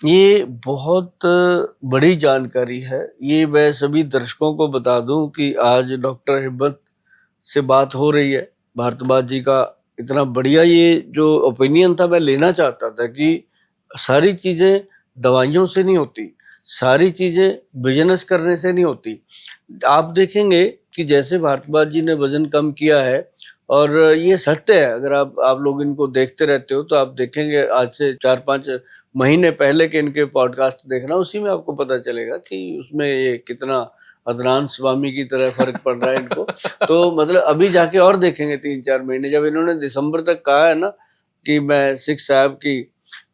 ये बहुत बड़ी जानकारी है। ये मैं सभी दर्शकों को बता दूं कि आज डॉक्टर हिम्मत से बात हो रही है। भारद्वाज जी का इतना बढ़िया ये जो ओपिनियन था, मैं लेना चाहता था कि सारी चीजें दवाइयों से नहीं होती, सारी चीजें बिजनेस करने से नहीं होती। आप देखेंगे कि जैसे भारद्वाज जी ने वजन कम किया है, और ये सत्य है। अगर आप लोग इनको देखते रहते हो तो आप देखेंगे आज से 4-5 महीने पहले के इनके पॉडकास्ट देखना, उसी में आपको पता चलेगा कि उसमें ये कितना अदनान स्वामी की तरह फर्क पड़ रहा है इनको। तो मतलब अभी जाके और देखेंगे 3-4 महीने, जब इन्होंने दिसंबर तक कहा है ना कि मैं 6 एब की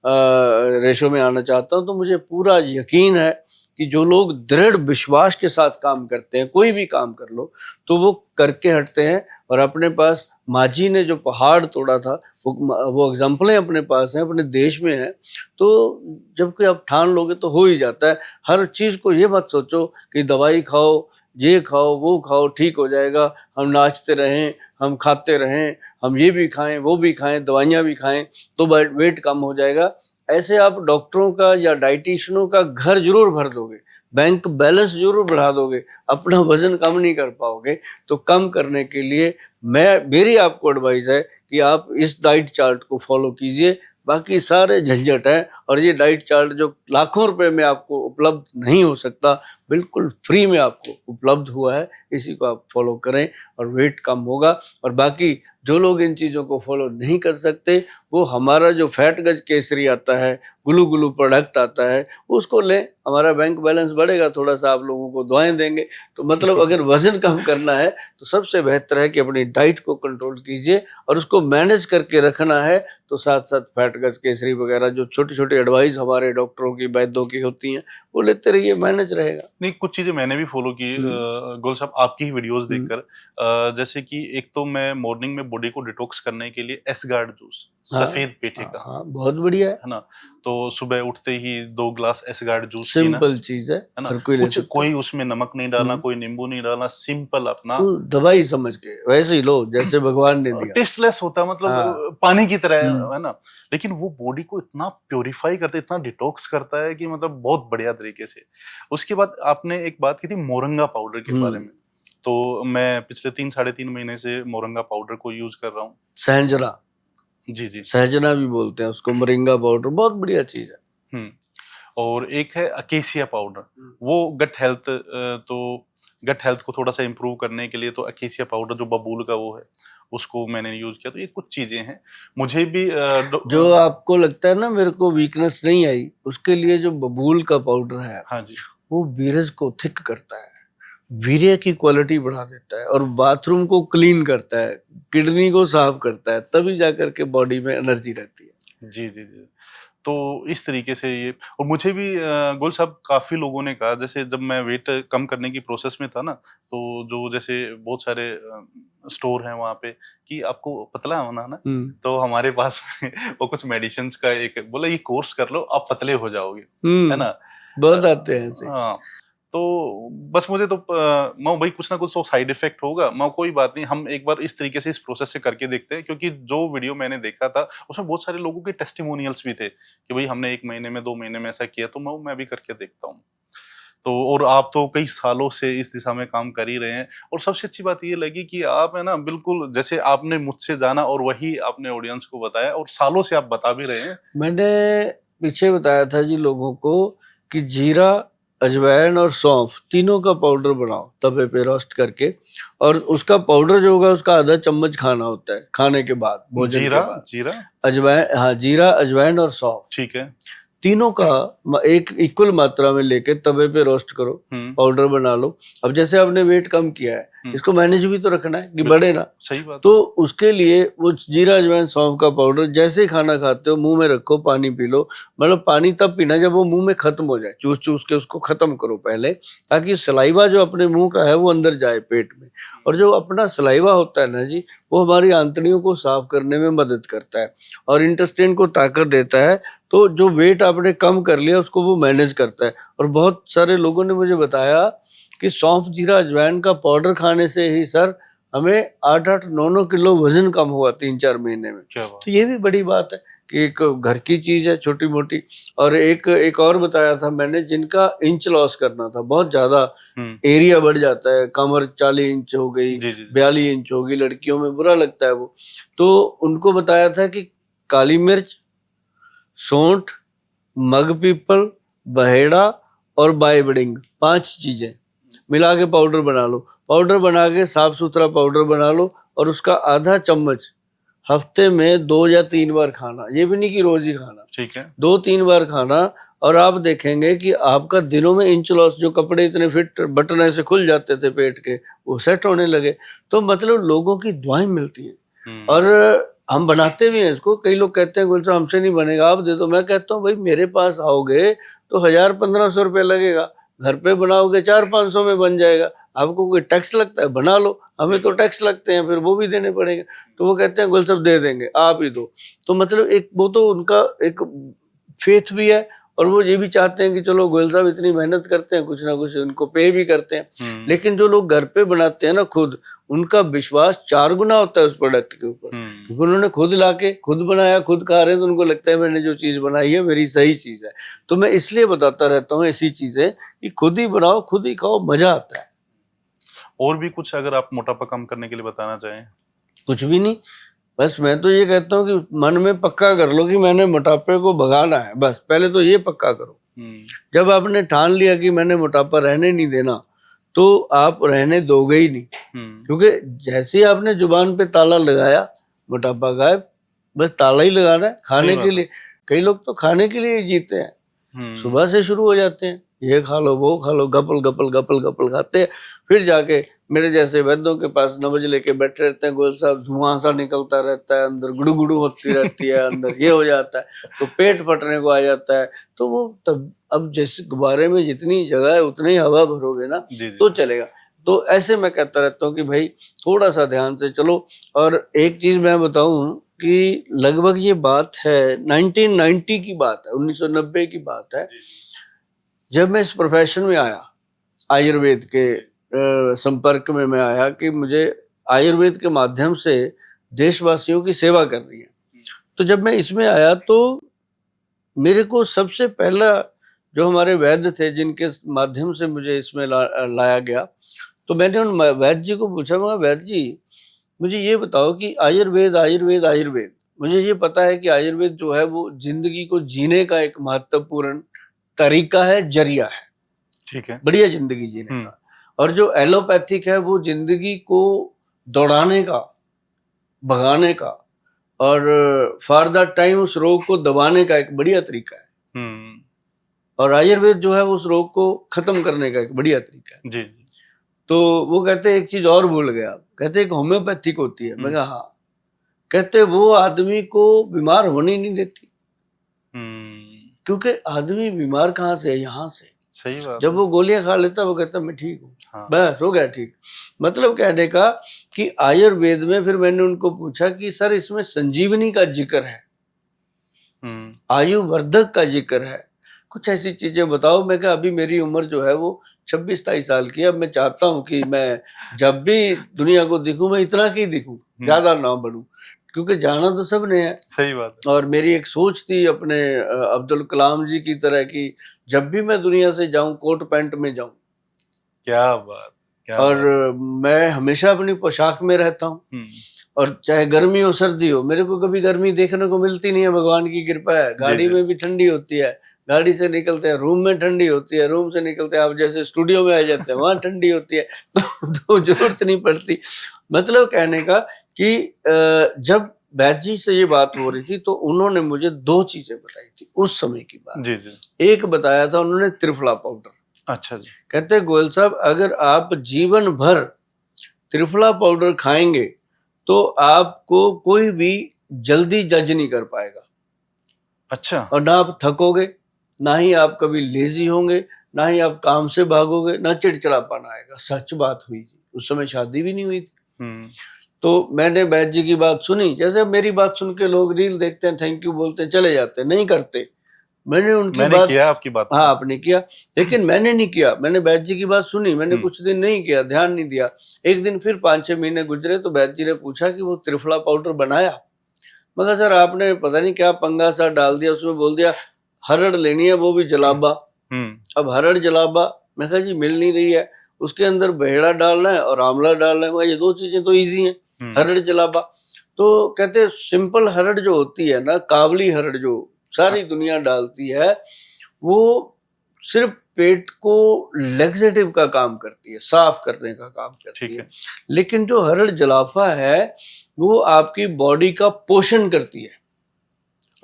रेशो में आना चाहता हूं, तो मुझे पूरा यकीन है कि जो लोग दृढ़ विश्वास के साथ काम करते हैं, कोई भी काम कर लो, तो वो करके हटते हैं। और अपने पास माझी ने जो पहाड़ तोड़ा था, वो एग्जाम्पलें अपने पास हैं, अपने देश में है। तो जब कोई आप ठान लोगे तो हो ही जाता है। हर चीज को ये मत सोचो कि दवाई खाओ, ये खाओ, वो खाओ, ठीक हो जाएगा, हम नाचते रहें, हम खाते रहें, हम ये भी खाएं, वो भी खाएं, दवाइयाँ भी खाएं तो वेट कम हो जाएगा। ऐसे आप डॉक्टरों का या डाइटिशियनों का घर जरूर भर दोगे, बैंक बैलेंस जरूर बढ़ा दोगे, अपना वजन कम नहीं कर पाओगे। तो कम करने के लिए मेरी आपको एडवाइस है कि आप इस डाइट चार्ट को फॉलो कीजिए। बाकी सारे झंझट है, और ये डाइट चार्ट जो लाखों रुपए में आपको उपलब्ध नहीं हो सकता, बिल्कुल फ्री में आपको उपलब्ध हुआ है। इसी को आप फॉलो करें और वेट कम होगा। और बाकी जो लोग इन चीज़ों को फॉलो नहीं कर सकते, वो हमारा जो फैट गज केसरी आता है, गुलू गुलू प्रोडक्ट आता है, उसको लें। हमारा बैंक बैलेंस बढ़ेगा, थोड़ा सा आप लोगों को दुआएं देंगे। तो मतलब अगर वजन कम करना है तो सबसे बेहतर है कि अपनी डाइट को कंट्रोल कीजिए और उसको मैनेज करके रखना है। तो साथ साथ फैट गज केसरी वगैरह जो छोटी छोटी एडवाइस हमारे डॉक्टरों की, वैद्यों की होती हैं, वो लेते रहिए, मैनेज रहेगा। नहीं, कुछ चीजें मैंने भी फॉलो की गोल साहब, आपकी ही वीडियोस देखकर। जैसे कि एक तो मैं मॉर्निंग में बॉडी को डिटॉक्स करने के लिए एसगार्ड जूस, सफेद पेठे का, हाँ, बहुत बढ़िया है ना। तो सुबह उठते ही 2 ग्लास एसगार्ड जूस पीना, सिंपल चीज है ना। हर कोई ले कुछ सकता है। कोई उसमें नमक नहीं डालना, कोई नींबू नहीं डालना, सिंपल अपना दवाई समझ के वैसे ही लो जैसे भगवान ने दिया। टेस्टलेस होता है, मतलब हाँ। पानी की तरह है ना। लेकिन वो बॉडी को इतना प्योरीफाई करता है, इतना डिटॉक्स करता है कि मतलब बहुत बढ़िया तरीके से। उसके बाद आपने एक बात की थी मोरंगा पाउडर के बारे में, तो मैं पिछले 3-3.5 महीने से मोरंगा पाउडर को यूज कर रहा हूँ। सहजना, जी जी, सहजना भी बोलते हैं उसको, मोरिंगा पाउडर बहुत बढ़िया चीज है। और एक है अकेसिया पाउडर, वो गट हेल्थ को थोड़ा सा इम्प्रूव करने के लिए, तो अकेसिया पाउडर जो बबूल का वो है, उसको मैंने यूज किया। तो ये कुछ चीजें हैं मुझे भी जो आपको लगता है ना मेरे को वीकनेस नहीं आई, उसके लिए जो बबूल का पाउडर है, हाँ जी, वो वीरज को थिक करता है, वीर्य की क्वालिटी बढ़ा देता है, और बाथरूम को क्लीन करता है, किडनी को साफ करता है, तभी जाकर के बॉडी में एनर्जी रहती है। जी जी जी। तो इस तरीके से ये, और मुझे भी गोल साहब काफी लोगों ने कहा, जैसे जब मैं वेट कम करने की प्रोसेस में था ना, तो जो जैसे बहुत सारे स्टोर हैं वहाँ पे कि आपको पतला होना है ना, तो हमारे पास में वो कुछ मेडिसिन का एक बोला, ये कोर्स कर लो आप पतले हो जाओगे, है ना। बहुत आते हैं ऐसे। हाँ, तो बस मुझे तो मैं भाई कुछ ना कुछ तो साइड इफेक्ट होगा, मैं कोई बात नहीं, हम एक बार इस तरीके से इस प्रोसेस से करके देखते हैं। क्योंकि जो वीडियो मैंने देखा था उसमें बहुत सारे लोगों के टेस्टिमोनियल्स भी थे कि भाई हमने 1 महीने में 2 महीने में ऐसा किया, तो मैं भी करके देखता हूँ। तो और आप तो कई सालों से इस दिशा में काम कर ही रहे हैं, और सबसे अच्छी बात ये लगी कि आप है ना बिल्कुल जैसे आपने मुझसे जाना और वही आपने ऑडियंस को बताया, और सालों से आप बता भी रहे हैं। मैंने पीछे बताया था जी लोगों को कि जीरा, अजवाइन और सौंफ तीनों का पाउडर बनाओ तवे पे रोस्ट करके, और उसका पाउडर जो होगा उसका आधा चम्मच खाना होता है खाने के बाद, भोजन के बाद। जीरा, अजवाइन, हाँ, जीरा, अजवाइन और सौंफ, ठीक है, तीनों का एक इक्वल मात्रा में लेके तवे पे रोस्ट करो, पाउडर बना लो। अब जैसे आपने वेट कम किया है, इसको मैनेज भी तो रखना है कि बढ़े ना। सही बात। तो उसके लिए वो जीरा, अजवाइन, सौंफ का पाउडर जैसे ही खाना खाते हो मुंह में रखो, पानी पी लो। मतलब पानी तब पीना जब वो मुंह में खत्म हो जाए, चूस चूस के उसको खत्म करो पहले, ताकि सलाइवा जो अपने मुंह का है वो अंदर जाए पेट में। और जो अपना सलाइवा होता है ना जी, वो हमारी आंतड़ियों को साफ करने में मदद करता है और इंटेस्टाइन को ताकत देता है। तो जो वेट आपने कम कर लिया उसको वो मैनेज करता है। और बहुत सारे लोगों ने मुझे बताया कि सौंफ, जीरा, अजवाइन का पाउडर खाने से ही सर हमें 8-8, 9-9 किलो वजन कम हुआ 3-4 महीने में। तो ये भी बड़ी बात है कि एक घर की चीज है छोटी मोटी। और एक और बताया था मैंने, जिनका इंच लॉस करना था बहुत ज्यादा, एरिया बढ़ जाता है, कमर 40 इंच हो गई, जी जी 42 इंच हो गई, लड़कियों में बुरा लगता है वो, तो उनको बताया था कि काली मिर्च, सौंठ, मग पीपल, बहेड़ा और बाइबडिंग, 5 चीजें मिला के पाउडर बना लो। पाउडर बना के साफ सुथरा पाउडर बना लो और उसका आधा चम्मच हफ्ते में 2 या 3 बार खाना। ये भी नहीं कि रोज ही खाना, ठीक है 2-3 बार खाना। और आप देखेंगे कि आपका दिनों में इंच लॉस, जो कपड़े इतने फिट बटन ऐसे खुल जाते थे पेट के, वो सेट होने लगे। तो मतलब लोगों की दुआएं मिलती हैं और हम बनाते भी हैं इसको। कई लोग कहते हैं गुलशन हमसे नहीं बनेगा, आप दे दो। मैं कहता हूँ भाई मेरे पास आओगे तो 1000-1500 रुपये लगेगा, घर पे बनाओगे 400-500 में बन जाएगा। आपको कोई टैक्स लगता है? बना लो। हमें तो टैक्स लगते हैं, फिर वो भी देने पड़ेंगे। तो वो कहते हैं गुलशन दे देंगे, आप ही दो। तो मतलब एक वो तो उनका एक फेथ भी है और वो ये भी चाहते हैं कि चलो गोयल साहब इतनी मेहनत करते हैं, कुछ ना कुछ उनको पे भी करते हैं। लेकिन जो लोग घर पे बनाते हैं ना खुद, उनका विश्वास 4 गुना होता है उस प्रोडक्ट के ऊपर, क्योंकि उन्होंने खुद लाके खुद बनाया, खुद खा रहे हैं, तो उनको लगता है मैंने जो चीज बनाई है मेरी सही चीज है। तो मैं इसलिए बताता रहता हूँ ऐसी चीजें कि खुद ही बनाओ, खुद ही खाओ, मजा आता है। और भी कुछ अगर आप मोटापा कम करने के लिए बताना चाहें? कुछ भी नहीं, बस मैं तो ये कहता हूँ कि मन में पक्का कर लो कि मैंने मोटापे को भगाना है। बस पहले तो ये पक्का करो। जब आपने ठान लिया कि मैंने मोटापा रहने नहीं देना, तो आप रहने दोगे ही नहीं, क्योंकि जैसे ही आपने जुबान पे ताला लगाया, मोटापा गायब। बस ताला ही लगाना है खाने के लिए। कई लोग तो खाने के लिए ही जीते हैं, सुबह से शुरू हो जाते हैं, ये खा लो वो खा लो, गपल गपल गपल गपल खाते हैं। फिर जाके मेरे जैसे वैद्यों के पास नब्ज लेके बैठे रहते हैं, गोयल साहब धुआं सा निकलता रहता है, अंदर गुड़ू गुड़ू होती रहती है, अंदर ये हो जाता है, तो पेट फटने को आ जाता है। तो वो तब अब जैसे गुब्बारे में जितनी जगह है उतनी हवा भरोगे ना तो चलेगा। तो ऐसे मैं कहता रहता हूँ कि भाई थोड़ा सा ध्यान से चलो। और एक चीज मैं बताऊं कि लगभग ये बात है 1990 की बात है, 1990 की बात है, जब मैं इस प्रोफेशन में आया, आयुर्वेद के संपर्क में मैं आया कि मुझे आयुर्वेद के माध्यम से देशवासियों की सेवा करनी है। तो जब मैं इसमें आया तो मेरे को सबसे पहला जो हमारे वैद्य थे जिनके माध्यम से मुझे इसमें लाया गया, तो मैंने उन वैद्य जी को पूछा, मैं वैद्य जी मुझे ये बताओ कि आयुर्वेद आयुर्वेद आयुर्वेद, मुझे ये पता है कि आयुर्वेद जो है वो जिंदगी को जीने का एक महत्वपूर्ण तरीका है, जरिया है, ठीक है, बढ़िया जिंदगी जीने का। और जो एलोपैथिक है वो जिंदगी को दौड़ाने का, भगाने का और फॉर द टाइम उस रोग को दबाने का एक बढ़िया तरीका है। और आयुर्वेद जो है उस रोग को खत्म करने का एक बढ़िया तरीका है। जी। तो वो कहते एक चीज और भूल गया, कहते एक होम्योपैथिक होती है। मैं कहा हाँ। कहते वो आदमी को बीमार होने नहीं देती, क्योंकि आदमी बीमार कहाँ से है? यहाँ से। सही बात। जब वो गोलियां खा लेता वो कहता मैं ठीक हूँ, बस हो गया ठीक। मतलब कहने का कि आयुर्वेद में, फिर मैंने उनको पूछा कि सर इसमें संजीवनी का जिक्र है, आयुवर्धक का जिक्र है, कुछ ऐसी चीजें बताओ। मैं कहा अभी मेरी उम्र जो है वो 26-27 साल की है। अब मैं चाहता हूँ कि मैं जब भी दुनिया को दिखूं मैं इतना की दिखूं, ज्यादा ना बढ़ूं, क्योंकि जाना तो सबने है। सही बात है। और मेरी एक सोच थी अपने अब्दुल कलाम जी की तरह की, जब भी मैं दुनिया से जाऊं कोट पैंट में जाऊं। क्या बात, क्या और बात। मैं हमेशा अपनी पोशाक में रहता हूँ, और चाहे गर्मी हो सर्दी हो, मेरे को कभी गर्मी देखने को मिलती नहीं है, भगवान की कृपा है। गाड़ी में भी ठंडी होती है, गाड़ी से निकलते हैं रूम में ठंडी होती है, रूम से निकलते हैं आप जैसे स्टूडियो में आ जाते हैं वहां ठंडी होती है। तो जरूरत नहीं पड़ती। मतलब कहने का कि जब वैद्य जी से ये बात हो रही थी तो उन्होंने मुझे 2 चीजें बताई थी उस समय की बात। जी जी। एक बताया था उन्होंने त्रिफला पाउडर। अच्छा जी। कहते गोयल साहब अगर आप जीवन भर त्रिफला पाउडर खाएंगे तो आपको कोई भी जल्दी जज नहीं कर पाएगा। अच्छा। और ना आप थकोगे, ना ही आप कभी लेजी होंगे, ना ही आप काम से भागोगे, ना चिड़चिड़ापन आएगा। सच बात हुई थी, उस समय शादी भी नहीं हुई थी। तो मैंने वैद्य जी की बात सुनी, जैसे मेरी बात सुन के लोग रील देखते हैं, थैंक यू बोलते हैं, चले जाते हैं, नहीं करते। मैंने उनकी बात किया, आपकी बात। हाँ आपने किया, लेकिन मैंने नहीं किया। मैंने वैद्य जी की बात सुनी, मैंने कुछ दिन नहीं किया, ध्यान नहीं दिया। एक दिन फिर 5-6 महीने गुजरे तो वैद्य जी ने पूछा कि वो त्रिफला पाउडर बनाया? मगर सर आपने पता नहीं क्या पंगा सा डाल दिया, उसमें बोल दिया हरड़ लेनी है, वो भी जलाबा। अब हरड़ जलाबा मैं कहा जी मिल नहीं रही है, उसके अंदर बहेड़ा डालना है और आंवला डालना है, मगर ये दो चीजें तो इजी हैं। हरड़ जलाबा तो कहते सिंपल हरड़ जो होती है ना, काबली हरड़ जो सारी दुनिया डालती है, वो सिर्फ पेट को लेक्सेटिव का काम करती है, साफ करने का काम करती है। लेकिन जो हरड़ जलाफा है वो आपकी बॉडी का पोषण करती है,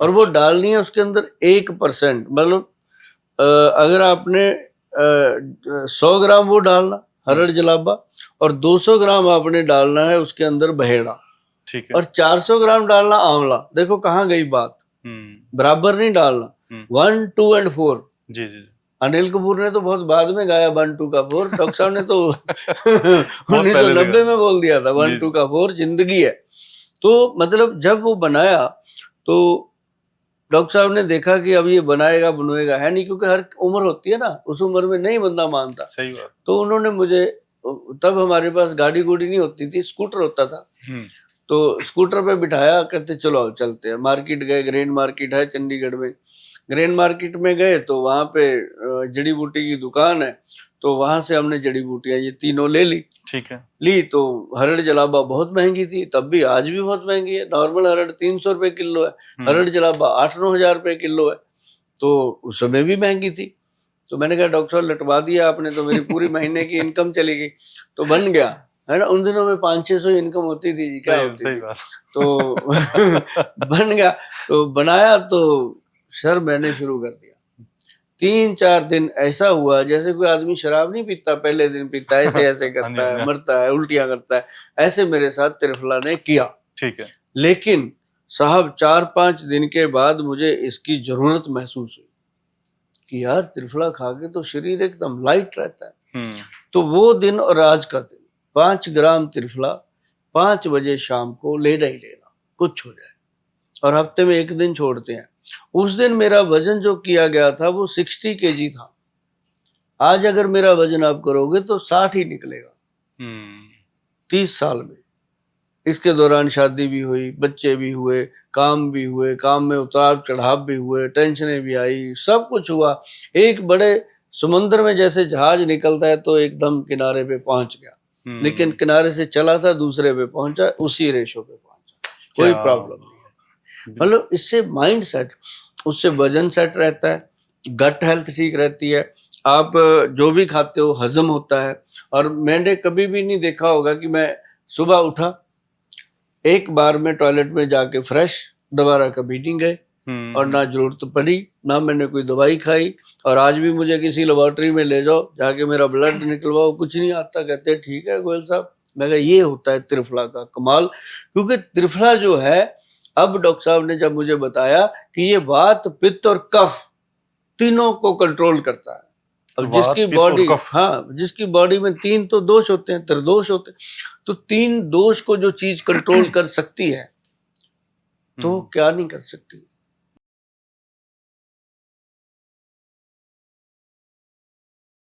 और वो डालनी है उसके अंदर 1%। मतलब अगर आपने 100 ग्राम वो डालना हरड़ जलाबा, और 200 ग्राम आपने डालना है उसके अंदर बहेड़ा, ठीक है, और 400 ग्राम डालना आंवला। देखो कहाँ गई बात, बराबर नहीं डालना, 1, 2 और 4। जी जी। अनिल कपूर ने तो बहुत बाद में गाया 1, 2 का 4, डॉक्टर साहब ने तो 1990 में बोल दिया था 1, 2 का 4 जिंदगी है। तो मतलब जब वो बनाया तो डॉक्टर साहब ने देखा कि अब ये बनाएगा बनवाएगा है नहीं, क्योंकि हर उम्र होती है ना, उस उम्र में नहीं बंदा मानता। सही बात। तो उन्होंने मुझे, तब हमारे पास गाड़ी गुड़ी नहीं होती थी, स्कूटर होता था, तो स्कूटर पे बिठाया, कहते चलो चलते हैं। मार्केट गए, ग्रेन मार्केट है चंडीगढ़ में, ग्रेन मार्केट में गए तो वहां पे जड़ी बूटी की दुकान है, तो वहां से हमने जड़ी बूटियां ये तीनों ले ली। ठीक है, ली तो हरड़ जलाबा बहुत महंगी थी तब भी, आज भी बहुत महंगी है। नॉर्मल हरड़ 300 रुपए किलो है, हरड़ जलाबा 8-9 हजार रुपए किलो है, तो उस समय भी महंगी थी। तो मैंने कहा डॉक्टर साहब लटवा दिया आपने तो, मेरी पूरी महीने की इनकम चली गई। तो बन गया है ना, उन दिनों में 500-600 इनकम होती थी जी, क्या होती थी, तो बन गया। तो बनाया तो सर मैंने शुरू कर दिया, 3-4 दिन ऐसा हुआ जैसे कोई आदमी शराब नहीं पीता, पहले दिन पीता है, ऐसे ऐसे करता है, मरता है, उल्टियां करता है, ऐसे मेरे साथ त्रिफला ने किया। ठीक है। लेकिन साहब 4-5 दिन के बाद मुझे इसकी जरूरत महसूस हुई कि यार त्रिफला खा के तो शरीर एकदम लाइट रहता है। तो वो दिन और आज का दिन 5 ग्राम त्रिफला 5 बजे शाम को लेना ही लेना, कुछ हो जाए, और हफ्ते में 1 दिन छोड़ते हैं। उस दिन मेरा वजन जो किया गया था वो 60 kg था। आज अगर मेरा वजन आप करोगे तो 60 ही निकलेगा 30 साल में। इसके दौरान शादी भी हुई, बच्चे भी हुए, काम भी हुए, काम में उतार चढ़ाव भी हुए, टेंशनें भी आई, सब कुछ हुआ। एक बड़े समुद्र में जैसे जहाज निकलता है तो एकदम किनारे पे पहुंच गया, लेकिन किनारे से चला था दूसरे पे पहुंचा, उसी रेशो पे पहुंचा, कोई प्रॉब्लम नहीं है। मतलब इससे माइंड सेट, उससे वजन सेट रहता है, गट हेल्थ ठीक रहती है, आप जो भी खाते हो हजम होता है। और मैंने कभी भी नहीं देखा होगा कि मैं सुबह उठा, एक बार में टॉयलेट में जाके फ्रेश, दोबारा कभी नहीं गए, और ना जरूरत पड़ी, ना मैंने कोई दवाई खाई। और आज भी मुझे किसी लेबोरेटरी में ले जाओ, जाके मेरा ब्लड निकलवाओ, कुछ नहीं आता, कहते ठीक है गोयल साहब। मैं कहा ये होता है त्रिफला का कमाल, क्योंकि त्रिफला जो है, अब डॉक्टर साहब ने जब मुझे बताया कि ये वात, पित्त और कफ तीनों को कंट्रोल करता है। अब जिसकी बॉडी, हाँ, जिसकी बॉडी में 3 तो दोष होते हैं, त्रिदोष होते हैं, तो 3 दोष को जो चीज कंट्रोल कर सकती है तो क्या नहीं कर सकती।